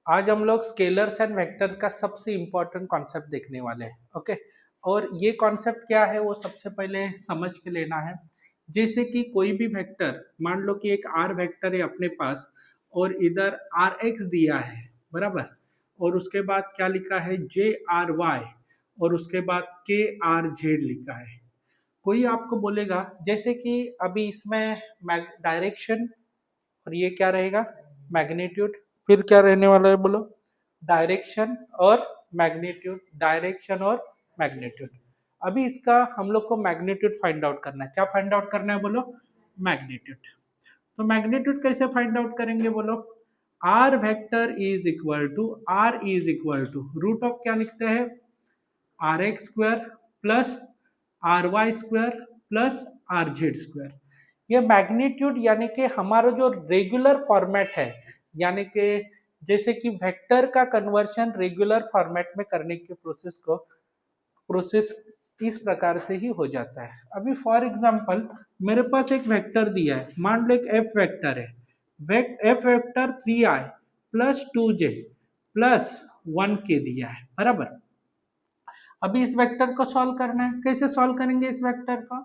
आज हम लोग स्केलर्स एंड वेक्टर का सबसे इम्पोर्टेंट कॉन्सेप्ट देखने वाले हैं। ओके, और ये कॉन्सेप्ट क्या है वो सबसे पहले समझ के लेना है। जैसे कि कोई भी वेक्टर, मान लो कि एक आर वेक्टर है अपने पास और इधर आर एक्स दिया है, बराबर, और उसके बाद क्या लिखा है जे आर वाई, और उसके बाद के आर जेड लिखा है। कोई आपको बोलेगा जैसे कि अभी इसमें डायरेक्शन और ये क्या रहेगा मैग्नीट्यूड, फिर क्या रहने वाला है बोलो डायरेक्शन और मैग्नीट्यूड, डायरेक्शन और मैग्नीट्यूड। अभी इसका हम लोग को मैग्नीट्यूड फाइंड आउट करना है। क्या फाइंड आउट करना है बोलो मैग्नीट्यूड। तो मैग्नीट्यूड कैसे फाइंड आउट करेंगे बोलो, R vector is equal to root of क्या लिखते हैं R X square plus R Y square plus R Z square. ये मैग्नीट्यूड यानी कि हमारा जो रेगुलर फॉर्मेट है, यानी कि जैसे कि वेक्टर का कन्वर्शन रेगुलर फॉर्मेट में करने के प्रोसेस इस प्रकार से ही हो जाता है। अभी फॉर एग्जांपल मेरे पास एक वेक्टर दिया है, मान लो एक एफ वेक्टर है, F vector 3i plus 2j plus 1k दिया है, बराबर। अभी इस वेक्टर को सॉल्व करना है। कैसे सॉल्व करेंगे इस वेक्टर को,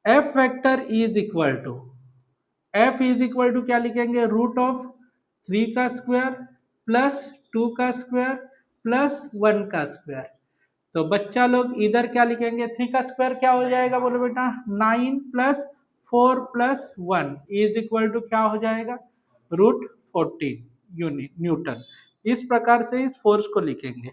F vector is equal to क्या लिखेंगे रूट ऑफ 3 का स्क्वायर प्लस 2 का स्क्वायर प्लस 1 का स्क्वायर। तो बच्चा लोग इधर क्या लिखेंगे, 3 का स्क्वायर क्या हो जाएगा बोलो बेटा 9 plus 4 plus 1 is equal to क्या हो जाएगा रूट 14 यूनिट न्यूटन। इस प्रकार से इस फोर्स को लिखेंगे।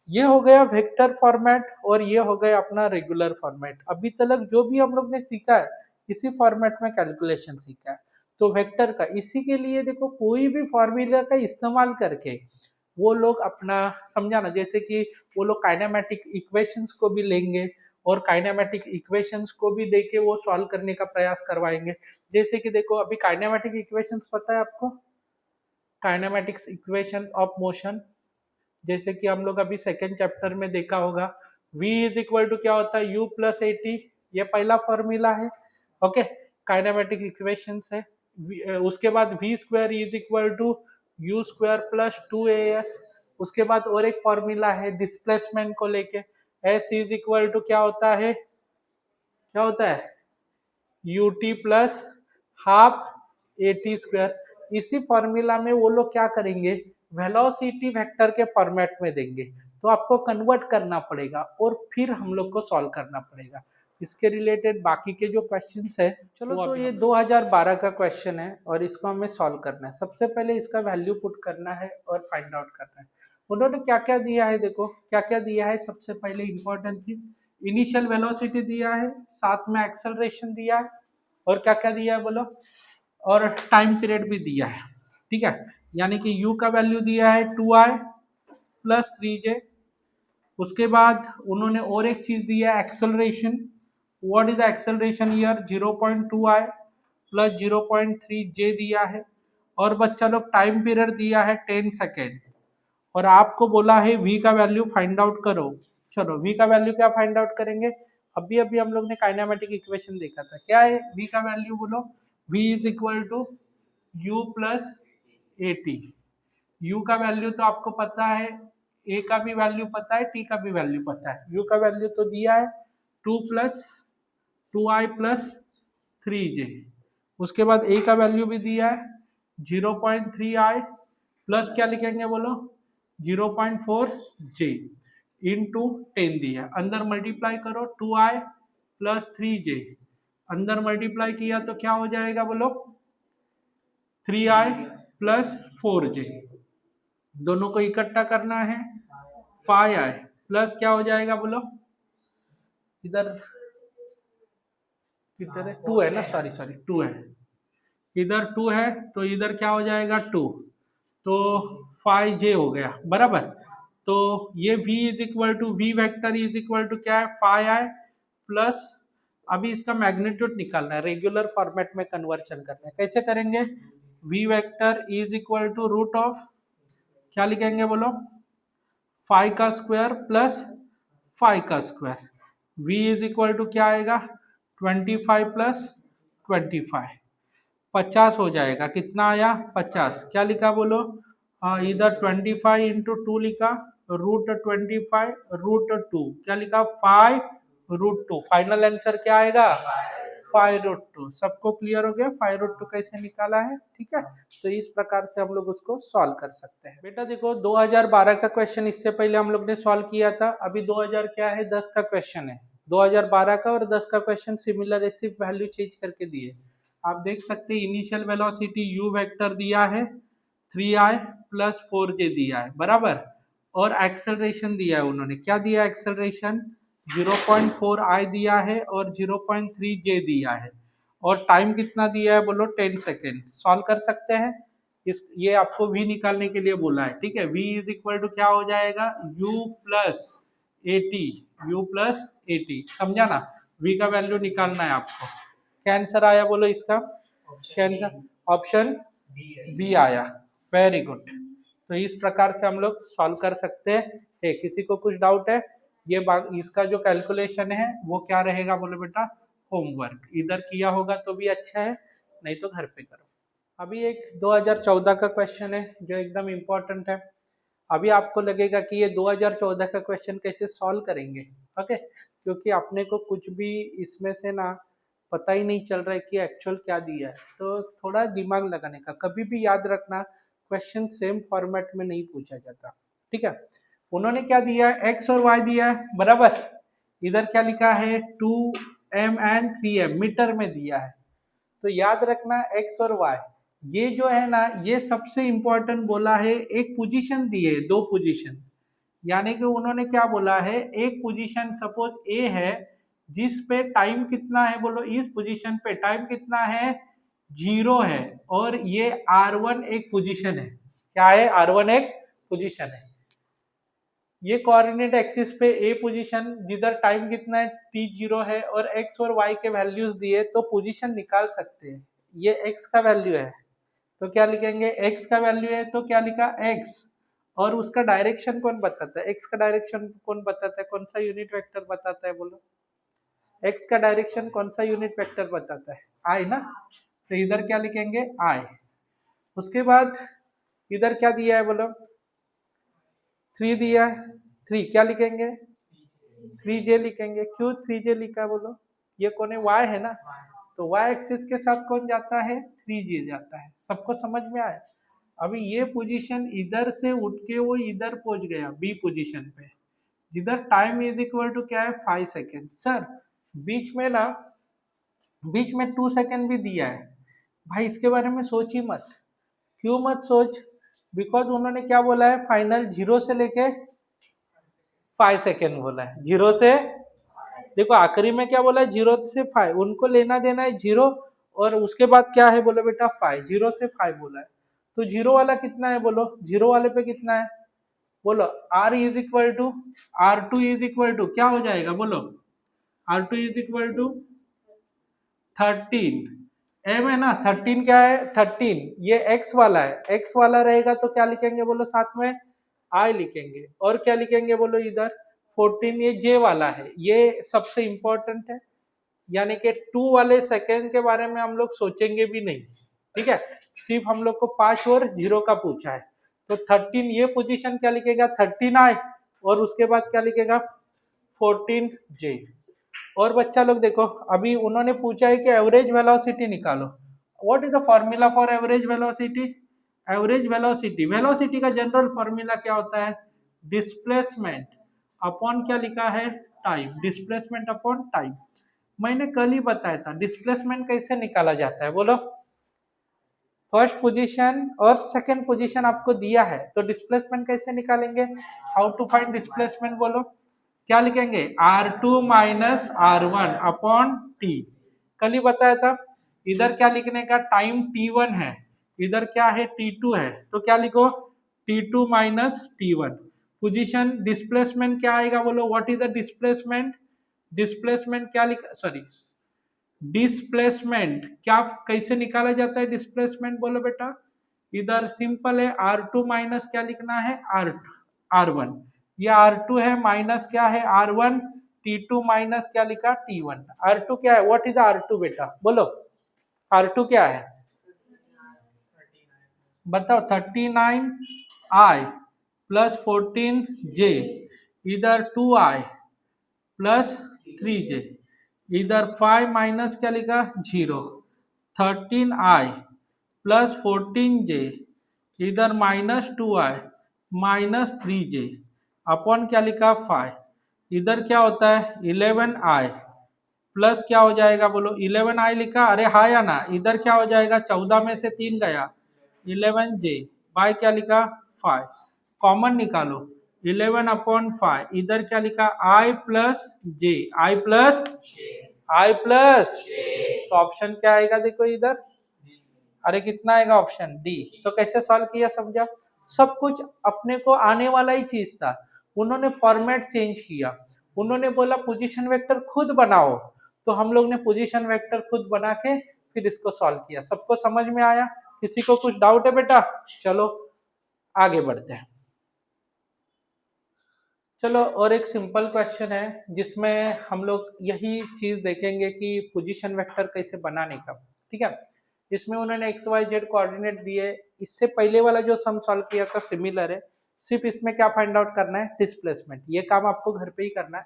ये हो गया वेक्टर फॉर्मेट और ये हो गया अपना रेगुलर फॉर्मेट। अभी तक जो भी हम लोग ने सीखा है इसी फॉर्मेट में कैलकुलेशन सीखा है। तो वेक्टर का इसी के लिए देखो कोई भी फॉर्मूला का इस्तेमाल करके वो लोग अपना समझाना, जैसे कि वो लोग काइनेमेटिक इक्वेशंस को भी लेंगे और काइनेमेटिक इक्वेशंस को भी देके वो सॉल्व करने का प्रयास करवाएंगे। जैसे कि देखो अभी काइनेमेटिक इक्वेशंस पता है आपको, काइनेमेटिक्स इक्वेशन ऑफ मोशन, जैसे कि हम लोग अभी सेकेंड चैप्टर में देखा होगा v इज इक्वल टू क्या होता है u प्लस ए टी, ये पहला फॉर्मूला है। ओके, काइनेमेटिक इक्वेशंस है। उसके बाद v square is equal to U square plus 2as। उसके बाद और एक फॉर्मूला है डिस्प्लेसमेंट को लेके, s इज इक्वल टू क्या होता है ut plus half A T square. इसी फॉर्मूला में वो लोग क्या करेंगे वेलोसिटी वेक्टर के फॉर्मेट में देंगे, तो आपको कन्वर्ट करना पड़ेगा और फिर हम लोग को सॉल्व करना पड़ेगा। इसके रिलेटेड बाकी के जो क्वेश्चंस है, चलो तो ये 2012 का क्वेश्चन है और इसको हमें सॉल्व करना है। सबसे पहले इसका वैल्यू पुट करना है और फाइंड आउट करना है। उन्होंने क्या क्या दिया है, देखो क्या क्या दिया है। सबसे पहले इंपॉर्टेंट चीज इनिशियल वेलोसिटी दिया है, साथ में एक्सेलरेशन दिया है, और क्या क्या दिया है बोलो, और टाइम पीरियड भी दिया है। ठीक है, यानी कि u का वैल्यू दिया है 2i प्लस 3j। उसके बाद उन्होंने और एक चीज दिया है acceleration. What is the acceleration here 0.2i plus 0.3j दिया है। और बच्चा लोग टाइम पीरियड दिया है 10 सेकेंड, और आपको बोला है v का वैल्यू फाइंड आउट करो। चलो v का वैल्यू क्या फाइंड आउट करेंगे, अभी अभी हम लोग ने काइनेमेटिक इक्वेशन देखा था, क्या है v का वैल्यू बोलो, v is equal to u plus A T. u का वैल्यू तो आपको पता है, a का भी वैल्यू पता है, t का भी वैल्यू पता है। u का वैल्यू तो दिया है 2 प्लस 2i प्लस 3j। उसके बाद a का वैल्यू भी दिया है 0.3i प्लस क्या लिखेंगे बोलो 0.4j इंटू 10 दिया, अंदर मल्टीप्लाई करो 2i प्लस 3j, अंदर मल्टीप्लाई किया तो क्या हो जाएगा बोलो 3i प्लस 4j, दोनों को इकट्ठा करना है 5i प्लस क्या हो जाएगा बोलो, इधर किधर है 2 है ना, सॉरी 2 है, इधर 2 है तो इधर क्या हो जाएगा 2, तो 5j हो गया, बराबर। तो ये v is equal to v vector is equal to क्या है 5i प्लस, अभी इसका मैग्नीट्यूड निकालना है, रेगुलर फॉर्मेट में कन्वर्शन करना है। कैसे करेंगे, v vector is equal to root of क्या लिखेंगे बोलो 5 का स्क्वायर प्लस 5 का square. v is equal to क्या आएगा 25 प्लस 25, 50 हो जाएगा। कितना आया 50, क्या लिखा बोलो इधर 25 × 2 लिखा, √25 √2 क्या लिखा 5 √2। फाइनल आंसर क्या आएगा 5 √2। सबको क्लियर हो गया 5 √2 कैसे निकाला है? ठीक है, तो इस प्रकार से हम लोग उसको सॉल्व कर सकते हैं। बेटा देखो 2012 का क्वेश्चन इससे पहले हम लोग ने सॉल्व किया था। अभी 2000 क्या है 10 का क्वेश्चन है। 2012 का और 10 का क्वेश्चन सिमिलर है, सिर्फ वैल्यू चेंज करके दिए। आप देख सकते हैं इनिशियल वेलोसिटी u वेक्टर दिया है 3i + 4j दिया है बराबर, और एक्सेलरेशन दिया है उन्होंने, क्या दिया है एक्सेलरेशन 0.4i दिया है और 0.3j दिया है, और टाइम कितना दिया है बोलो 10 सेकेंड। सॉल्व कर सकते हैं इस, ये आपको v निकालने के लिए बोला है। ठीक है, v इज इक्वल टू क्या हो जाएगा u + at, u + at, समझा ना? v का वैल्यू निकालना है आपको। क्या आंसर आया बोलो इसका? क्या आंसर? ऑप्शन बी आया। Very good. तो इस प्रकार से हम लोग सॉल्व कर सकते हैं। किसी को कुछ डाउट है? ये इसका जो कैलकुलेशन है वो क्या रहेगा बोलो बेटा? होमवर्क। इधर किया होगा तो भी अच्छा है, नहीं तो घर पे करो। अभी एक 2014 का क्वेश्चन है जो एकदम इम्पोर्टेंट है। अभी आपको लगेगा कि ये 2014 का क्वेश्चन कैसे सॉल्व करेंगे, ओके, क्योंकि अपने को कुछ भी इसमें से ना पता ही नहीं चल रहा है कि एक्चुअल क्या दिया है। तो थोड़ा दिमाग लगाने का, कभी भी याद रखना क्वेश्चन सेम फॉर्मेट में नहीं पूछा जाता। ठीक है, उन्होंने क्या दिया है x और y दिया है बराबर, इधर क्या लिखा है 2m and 3m मीटर में दिया है। तो याद रखना x और y ये जो है ना, ये सबसे इंपॉर्टेंट बोला है। एक पोजीशन दी है, दो पोजीशन, यानी कि उन्होंने क्या बोला है, एक पोजीशन सपोज ए है जिस पे टाइम कितना है बोलो, इस पोजीशन पे टाइम कितना है 0 है, और ये r1 एक पोजीशन है। क्या है? r1 एक पोजीशन है। ये कोऑर्डिनेट एक्सिस पे ए पोजीशन जिधर टाइम कितना है t0 है और x और y के वैल्यूज दिए, तो पोजीशन निकाल सकते हैं। ये x का वैल्यू है तो क्या लिखेंगे, x का वैल्यू है तो क्या लिखा x, और उसका डायरेक्शन कौन बताता है? x का डायरेक्शन कौन बताता है? कौन सा यूनिट वेक्टर बताता है बोलो? x का डायरेक्शन कौन सा यूनिट वेक्टर बताता है? i ना, तो इधर क्या लिखेंगे i। उसके बाद इधर क्या दिया है बोलो? 3 दिया है, 3 क्या लिखेंगे 3j लिखेंगे। क्यों 3j लिखा बोलो? ये कौन है? y है ना, तो y एक्सिस के साथ कौन जाता है? 3j जाता है। सबको समझ में आया? अभी ये पोजीशन इधर से उठ के वो इधर पहुंच गया बी पोजीशन पे, जिधर टाइम इज इक्वल टू क्या है 5 सेकेंड। सर बीच में ना, बीच में 2 सेकेंड भी दिया है भाई, इसके बारे में सोच ही मत। क्यों मत सोच? बिकॉज उन्होंने क्या बोला है, फाइनल 0 से लेके 5 सेकेंड बोला है। 0 से देखो आखिरी में क्या बोला है, 0 से 5, उनको लेना देना है 0, और उसके बाद क्या है बोलो बेटा 5, 0 से 5 बोला है। तो 0 वाला कितना है बोलो? 0 वाले पे कितना है बोलो? r is equal to r2 is equal to क्या हो जाएगा बोलो? r2 is equal to 13, m है ना, 13 क्या है 13, ये x वाला है, x वाला रहेगा तो क्या लिखेंगे बोलो साथ में? i लिखेंगे। और क्या लिखेंगे बोलो इधर 14, ये j वाला है, ये सबसे इंपॉर्टेंट है, यानी कि 2 वाले सेकेंड के बारे में हम लोग सोचेंगे भी नहीं। ठीक है, सिर्फ हम लोग को 5 और 0 का पूछा है। तो 13 ये पोजीशन क्या लिखेगा 13i, और उसके बाद क्या लिखेगा 14j। और बच्चा लोग देखो, अभी उन्होंने पूछा है कि एवरेज वेलोसिटी निकालो। What is the formula for average velocity? Average velocity, velocity का जनरल फॉर्मूला क्या होता है? डिस्प्लेसमेंट अपॉन क्या लिखा है टाइम, डिस्प्लेसमेंट अपॉन टाइम। मैंने कल ही बताया था डिस्प्लेसमेंट कैसे निकाला जाता है बोलो? फर्स्ट पोजीशन और सेकंड पोजीशन आपको दिया है, तो डिस्प्लेसमेंट कैसे निकालेंगे? हाउ टू फाइंड डिस्प्लेसमेंट बोलो? क्या लिखेंगे r2 minus r1 upon t। कल ही बताया था। इधर क्या लिखने का, टाइम t1 है, इधर क्या है t2 है, तो क्या लिखो t2 minus t1। Position displacement क्या आएगा बोलो? What is the displacement? Displacement क्या लिखा, सॉरी, डिस्प्लेसमेंट क्या कैसे निकाला जाता है डिस्प्लेसमेंट बोलो बेटा? इधर सिंपल है, r2 माइनस क्या लिखना है r1, ये r2 है माइनस क्या है r1, t2 माइनस क्या लिखा t1। r2 क्या है? व्हाट इज r2 बेटा बोलो? r2 क्या है बताओ? 39 आई प्लस 14j, इधर 2i प्लस 3j, इधर 5 माइनस क्या लिखा 0, 13i प्लस 14j, इधर minus 2i minus 3j upon क्या लिखा 5, इधर क्या होता है 11i प्लस क्या हो जाएगा बोलो 11i लिखा, अरे हाँ या ना, इधर क्या हो जाएगा 14 में से 3 गया 11j बाय क्या लिखा 5, कॉमन निकालो 11 अपॉन 5, इधर क्या लिखा i plus j, I plus तो ऑप्शन क्या आएगा देखो इधर, अरे कितना आएगा ऑप्शन डी। तो कैसे सॉल्व किया समझा, सब कुछ अपने को आने वाला ही चीज था, उन्होंने फॉर्मेट चेंज किया, उन्होंने बोला पोजीशन वेक्टर खुद बनाओ, तो हम लोग ने पोजीशन वेक्टर खुद बना के फिर इसको सॉल्व किया। सबको समझ में आया, किसी को कुछ डाउट है बेटा? चलो आगे बढ़ते हैं। चलो और एक सिंपल क्वेश्चन है जिसमें हम लोग यही चीज देखेंगे कि पोजीशन वेक्टर कैसे बनाने का, ठीक है। इसमें उन्होंने एक्स वाई जेड कोऑर्डिनेट दिए, इससे पहले वाला जो सम सॉल्व किया था सिमिलर है, सिर्फ इसमें क्या फाइंड आउट करना है डिस्प्लेसमेंट, ये काम आपको घर पे ही करना है।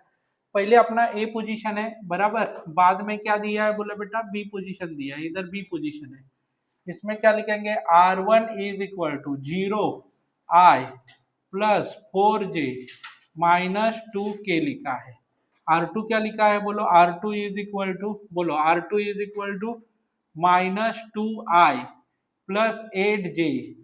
पहले अपना ए पोजीशन है बराबर, बाद में क्या दिया है बोले बेटा बी पोजीशन दिया है, इधर बी पोजीशन है, इसमें क्या लिखेंगे R1 is equal to 0i plus 4j minus 2k लिखा है। R2 क्या लिखा है बोलो, R2 इज इक्वल टू, बोलो R2 is equal to minus 2i plus 8j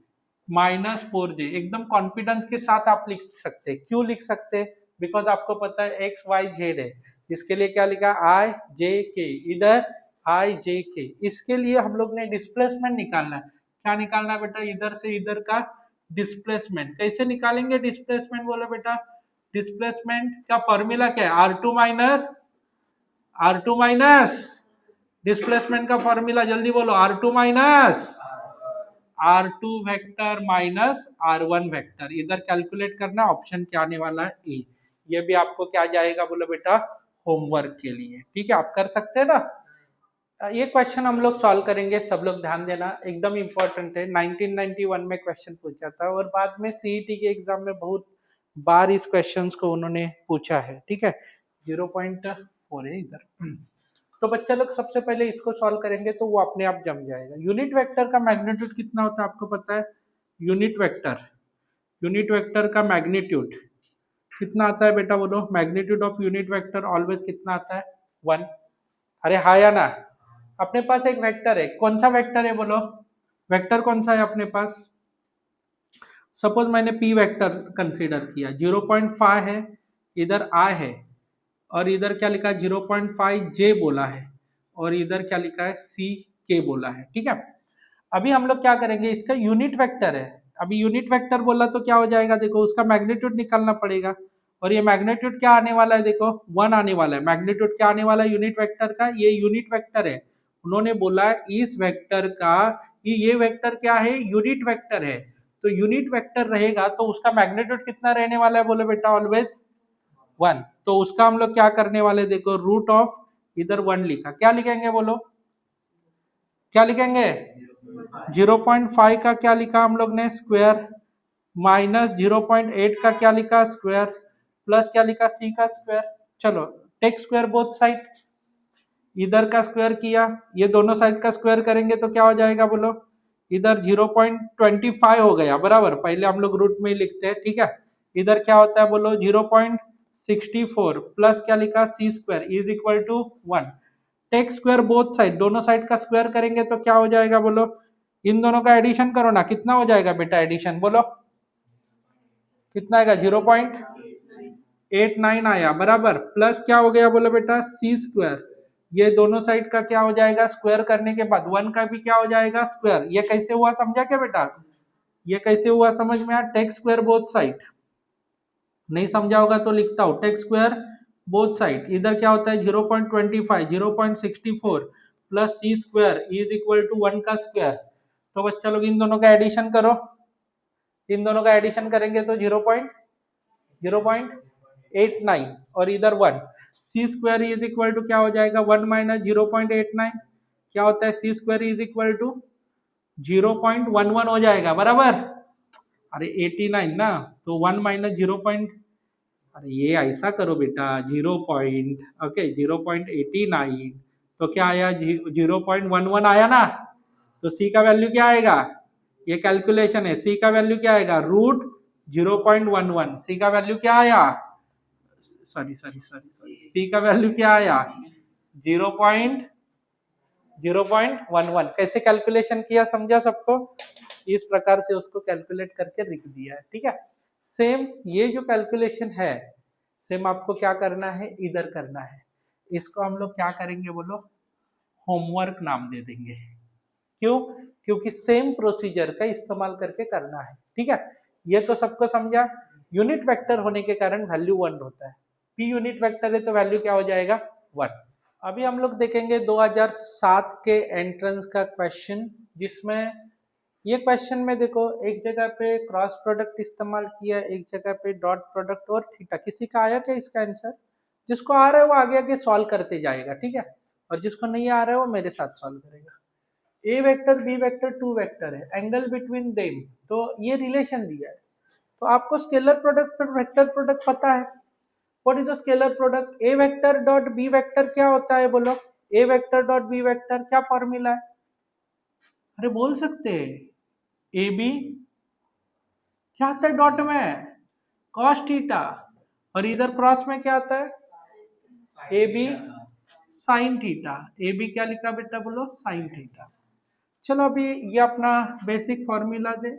minus 4j। एकदम कॉन्फिडेंस के साथ आप लिख सकते हैं, क्यों लिख सकते हैं, बिकॉज आपको पता है एक्स वाई जेड है, इसके लिए क्या लिखा आई जे के, इधर आई जे के, इसके लिए हम लोग ने डिस्प्लेसमेंट निकालना है। क्या निकालना है बेटा, इधर से इधर का डिस्प्लेसमेंट। कैसे निकालेंगे डिस्प्लेसमेंट बोलो बेटा, डिस्प्लेसमेंट का फॉर्मूला क्या है, आर टू माइनस डिस्प्लेसमेंट का फॉर्मूला जल्दी बोलो, R2 vector minus R1 vector, इधर कैलकुलेट करना, ऑप्शन क्या आने वाला है ए। ये भी आपको क्या जाएगा बोलो बेटा होमवर्क के लिए, ठीक है, आप कर सकते हैं ना। ये क्वेश्चन हम लोग सॉल्व करेंगे, सब लोग ध्यान देना, एकदम इंपॉर्टेंट है, 1991 में क्वेश्चन पूछा था और बाद में सीईटी के एग्जाम में बहुत बार इस क्वेश्चंस को उन्होंने पूछा है, ठीक है। 0.4 है इधर। तो बच्चा लोग सबसे पहले इसको सॉल्व करेंगे तो वो अपने आप जम जाएगा। यूनिट वेक्टर का मैग्नीट्यूड कितना होता है आपको पता है, यूनिट वेक्टर का मैग्नीट्यूड कितना आता है बेटा बोलो, magnitude of unit vector always कितना आता है 1। अरे हाँ या ना, अपने पास एक वेक्टर है, कौन सा वेक्टर है बोलो, वेक्टर कौन सा है अपने पास, सपोज मैंने पी वेक्टर कंसीडर किया, 0.5 है, इधर आई है और इधर क्या लिखा है 0.5 जे बोला है और इधर क्या लिखा है सी के बोला है, ठीक है। अभी हम लोग क्या करेंगे, इसका यूनिट वेक्टर है, अभी यूनिट वेक्टर बोला तो क्या हो जाएगा देखो, उसका मैग्नीट्यूड निकालना पड़ेगा और ये मैग्नीट्यूड क्या आने वाला है देखो 1 आने वाला है। मैग्नीट्यूड क्या आने वाला है यूनिट वेक्टर का, ये यूनिट वेक्टर है, उन्होंने बोला इस वेक्टर का, ये वेक्टर क्या है यूनिट वेक्टर है, तो यूनिट वेक्टर रहेगा तो उसका मैग्नीट्यूड कितना रहने वाला है बोले बेटा ऑलवेज 1। तो उसका हम लोग क्या करने वाले देखो, रूट ऑफ इधर 1 लिखा, क्या लिखेंगे बोलो, क्या लिखेंगे 0.5 का क्या लिखा हम लोग ने स्क्वायर, माइनस 0.8 का क्या लिखा स्क्वायर, प्लस क्या लिखा सी का स्क्वायर। चलो टेक स्क्वायर बोथ साइड, इधर का स्क्वायर किया, ये दोनों साइड का स्क्वायर करेंगे तो क्या हो जाएगा बोलो, इधर 0.25 हो गया बराबर, पहले हम लोग रूट में ही लिखते हैं, ठीक है। इधर क्या होता है बोलो 0.64 प्लस क्या लिखा C square is equal to 1। Take square both side, दोनों साइड का स्क्वायर करेंगे तो क्या हो जाएगा बोलो, इन दोनों का एडिशन करो ना, कितना हो जाएगा बेटा एडिशन बोलो, कितना आएगा 0.89 आया बराबर, प्लस क्या हो गया बोलो बेटा सी स्क्वायर, ये दोनों साइड का क्या हो जाएगा स्क्वायर करने के बाद 1 का भी क्या हो जाएगा स्क्वायर। ये कैसे हुआ समझा क्या बेटा, ये कैसे हुआ समझ में आया, टेक स्क्वायर बोथ साइड, नहीं समझा होगा तो लिखता हूं, टेक स्क्वायर बोथ साइड, इधर क्या होता है 0.25 0.64 plus C square is equal to 1 का स्क्वायर। तो बच्चा लोग इन दोनों का एडिशन करो, इन दोनों का एडिशन करेंगे तो 0.89 और इधर 1, सी स्क्वायर इज इक्वल टू क्या हो जाएगा 1 माइनस 0.89 क्या होता है सी स्क्वायर इज इक्वल टू 0.11 हो जाएगा बराबर। अरे 89 ना, तो 1 माइनस 0 पॉइंट, अरे ये ऐसा करो बेटा, 0 पॉइंट, ओके 0.89, तो क्या आया 0.11 आया ना, तो सी का वैल्यू क्या आएगा, ये कैलकुलेशन है, सी का वैल्यू क्या आएगा रूट 0.11, सी का वैल्यू क्या आया, सॉरी सॉरी सॉरी सॉरी, सी का वैल्यू क्या आया 0.11। कैसे कैलकुलेशन किया समझा सबको, इस प्रकार से उसको कैलकुलेट करके लिख दिया है, ठीक है। सेम ये जो कैलकुलेशन है, सेम आपको क्या करना है, इधर करना है। इसको हम लोग क्या करेंगे बोलो, होमवर्क नाम दे देंगे। क्यों, क्योंकि सेम प्रोसीजर का इस्तेमाल करके करना है, ठीक है। ये तो सबको समझा, यूनिट वेक्टर होने के कारण वैल्यू 1 होता है, पी यूनिट वेक्टर है तो वैल्यू क्या हो जाएगा 1। अभी हम लोग देखेंगे 2007 के एंट्रेंस का क्वेश्चन, जिसमें ये क्वेश्चन में देखो एक जगह पे क्रॉस प्रोडक्ट इस्तेमाल किया, एक जगह पे डॉट प्रोडक्ट और थीटा। किसी का आया क्या इसका आंसर, जिसको आ रहा है वो आगे आगे सॉल्व करते जाएगा, ठीक है, और जिसको नहीं आ रहा है वो मेरे साथ सॉल्व करेगा। A vector B vector two vector है, एंगल बिटवीन देम, तो ये रिलेशन दिया है, तो आपको स्केलर प्रोडक्ट और वेक्टर प्रोडक्ट पता है। What is the scalar product, A vector dot B vector क्या होता है बोलो, A vector dot B vector क्या फॉर्मूला है, अरे बोल सकते हैं, ए बी क्या आता है डॉट में, कॉस थीटा, और इधर क्रॉस में क्या आता है A B sine theta, A B क्या लिखा बेटा बोलो साइन थीटा। चलो अभी ये अपना बेसिक फॉर्मूला है,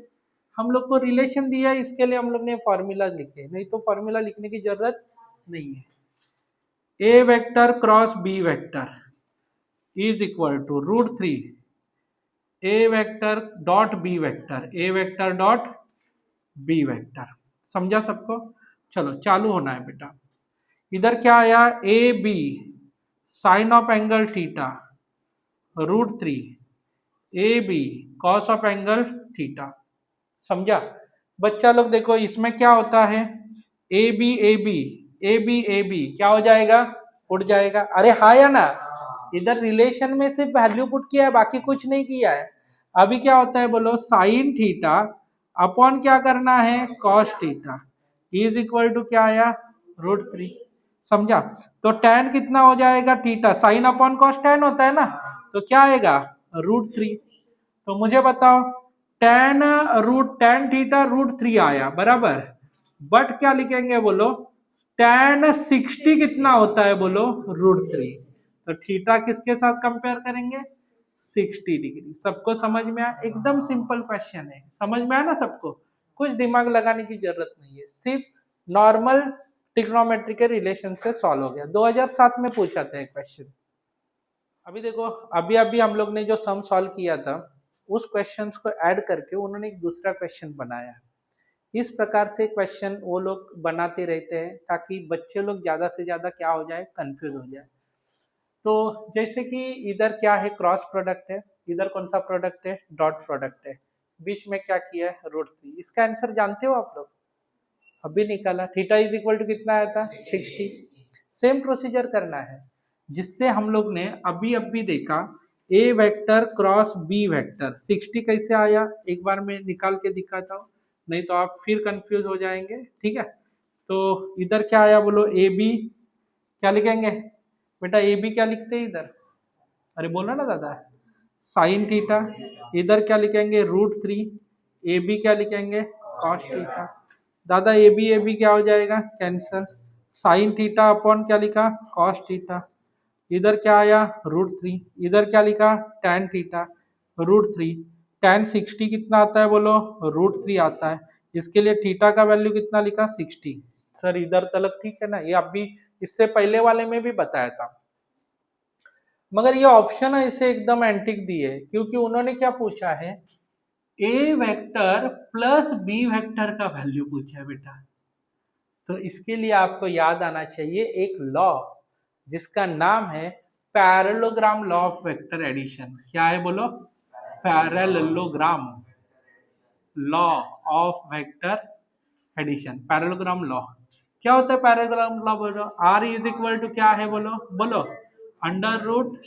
हम लोग को रिलेशन दिया है इसके लिए हम लोग ने फॉर्मूला लिखे, नहीं तो फॉर्मूला लिखने की जरूरत नहीं है। A vector cross B vector is equal to √3 A vector dot B vector, A vector dot B vector, समझा सबको। चलो चालू होना है बेटा, इधर क्या आया A B sine of angle theta √3 A B cos of angle theta, समझा बच्चा लोग। देखो इसमें क्या होता है, A B A B A B A B क्या हो जाएगा, उठ जाएगा, अरे हाँ या ना, इधर रिलेशन में सिर्फ वैल्यू पुट किया है, बाकी कुछ नहीं किया है। अभी क्या होता है बोलो, साइन थीटा अपॉन क्या करना है cos theta is equal to क्या आया √3, समझा। तो tan कितना हो जाएगा theta, sine upon cos tan होता है ना, तो क्या आएगा √3। तो मुझे बताओ tan थीटा √3 आया बराबर, बट क्या लिखेंगे बोलो, tan 60 कितना होता है बोलो √3, तो थीटा किसके साथ कंपेयर करेंगे 60 डिग्री। सबको समझ में आया, एकदम सिंपल क्वेश्चन है, समझ में आया ना सबको, कुछ दिमाग लगाने की जरूरत नहीं है, सिर्फ नॉर्मल ट्रिग्नोमेट्री के रिलेशन से सॉल्व हो गया। 2007 में पूछा था एक क्वेश्चन। अभी देखो अभी अभी हम लोग ने जो सम सॉल्व किया था उस क्वेश्चंस को ऐड करके उन्होंने एक दूसरा क्वेश्चन बनाया। इस प्रकार से क्वेश्चन वो लोग बनाते रहते हैं ताकि बच्चे लोग ज्यादा से ज्यादा क्या हो जाए, कंफ्यूज हो जाए। तो जैसे कि इधर क्या है क्रॉस प्रोडक्ट है, इधर कौन सा प्रोडक्ट है डॉट प्रोडक्ट है, बीच में क्या किया है √3। इसका आंसर जानते हो आप लोग, अभी निकाला थीटा इज इक्वल टू कितना आया था 60। सेम प्रोसीजर करना है जिससे हम लोग ने अभी अभी देखा, ए वेक्टर क्रॉस बी वेक्टर 60 कैसे आया, एक बार मैं निकाल के दिखाता हूँ, नहीं तो आप फिर कंफ्यूज हो जाएंगे, ठीक है। तो इधर क्या आया बोलो, ए बी क्या लिखेंगे बेटा, ए बी क्या लिखते हैं इधर, अरे बोलो ना दादा साइन थीटा, इधर क्या लिखेंगे √3, ए बी क्या लिखेंगे कॉस थीटा, दादा ए बी क्या हो जाएगा कैंसर, साइन थीटा अपॉन क्या लिखा कॉस थीटा, इधर क्या आया √3, इधर क्या लिखा tan थीटा √3, tan 60 कितना आता है बोलो √3 आता है, इसके लिए थीटा का वैल्यू कितना लिखा 60। सर इधर तलक ठीक है ना, ये अभी इससे पहले वाले में भी बताया था, मगर ये ऑप्शन ऐसे एकदम एंटिक दिए क्योंकि उन्होंने क्या पूछा है, A vector plus B vector का वैल्यू पूछा है बेटा। तो इसके लिए आपको याद आना चाहिए एक लॉ जिसका नाम है parallelogram law of vector addition. क्या है बोलो, parallelogram law of vector addition, parallelogram law. क्या होता है पैरेललोग्राम लॉ बोलो, आर इज इक्वल टू क्या है बोलो, बोलो under root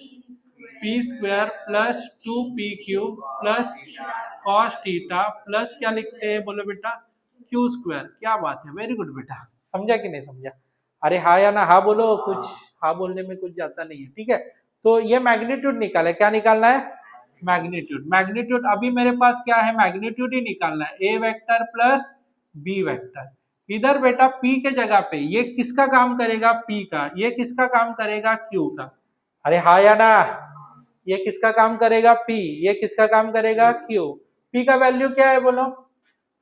P square plus 2pq plus cos theta plus क्या लिखते हैं बोलो बेटा क्यू स्क्वायर। क्या बात है, वेरी गुड बेटा। समझा कि नहीं समझा? अरे हाँ या ना हाँ बोलो, कुछ हाँ बोलने में कुछ जाता नहीं है, ठीक है। तो ये मैग्नीट्यूड निकाला है, क्या निकालना है? मैग्नीट्यूड। मैग्नीट्यूड अभी मेरे पास क्या है, मैग्नीट्यूड ही निकालना है, A vector plus B vector. इधर बेटा p के जगह पे ये किसका काम करेगा, p का, ये किसका काम करेगा, q का। अरे हाँ या ना, ये किसका काम करेगा, p, ये किसका काम करेगा, q। p का वैल्यू क्या है बोलो,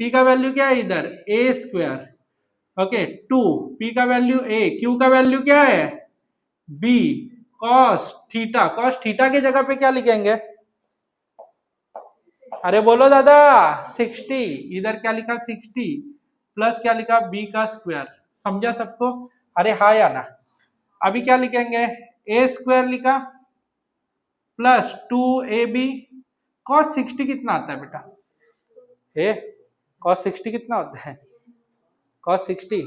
p का वैल्यू क्या है इधर, a स्क्वायर, ओके, 2, p का वैल्यू a, q का वैल्यू क्या है b, cos theta. cos theta के जगह पे क्या लिखेंगे, अरे बोलो दादा 60, इधर क्या लिखा 60 प्लस क्या लिखा b का स्क्वायर। समझा सबको? अरे हाँ या ना। अभी क्या लिखेंगे, a स्क्वायर लिखा प्लस 2ab। cos 60 कितना आता है बेटा, ए cos 60 कितना होता है, cos 60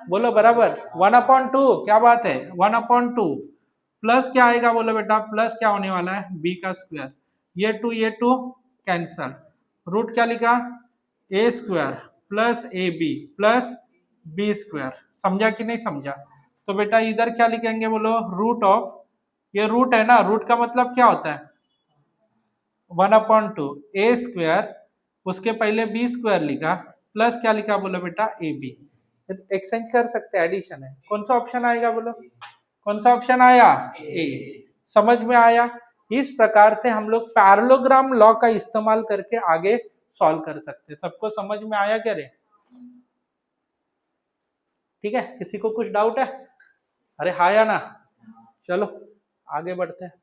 बोलो बराबर 1/2। क्या बात है, 1/2 प्लस क्या आएगा बोलो बेटा, प्लस क्या होने वाला है b का स्क्वायर। ये टू कैंसल, रूट क्या लिखा a square plus ab plus b square. समझा कि नहीं समझा? तो बेटा इधर क्या लिखेंगे बोलो, रूट ऑफ, ये रूट है ना, रूट का मतलब क्या होता है 1/2 a स्क्वायर, उसके पहले b स्क्वायर लिखा प्लस क्या लिखा बोलो बेटा ab। एक्सचेंज कर सकते हैं, एडिशन है। कौन सा ऑप्शन आएगा बोलो, कौन सा ऑप्शन आया, ए। समझ में आया? इस प्रकार से हम लोग पैरेललोग्राम लॉ का इस्तेमाल करके आगे सॉल्व कर सकते हैं। सबको समझ में आया क्या रे? ठीक है, किसी को कुछ डाउट है? अरे हाँ या ना? चलो आगे बढ़ते हैं।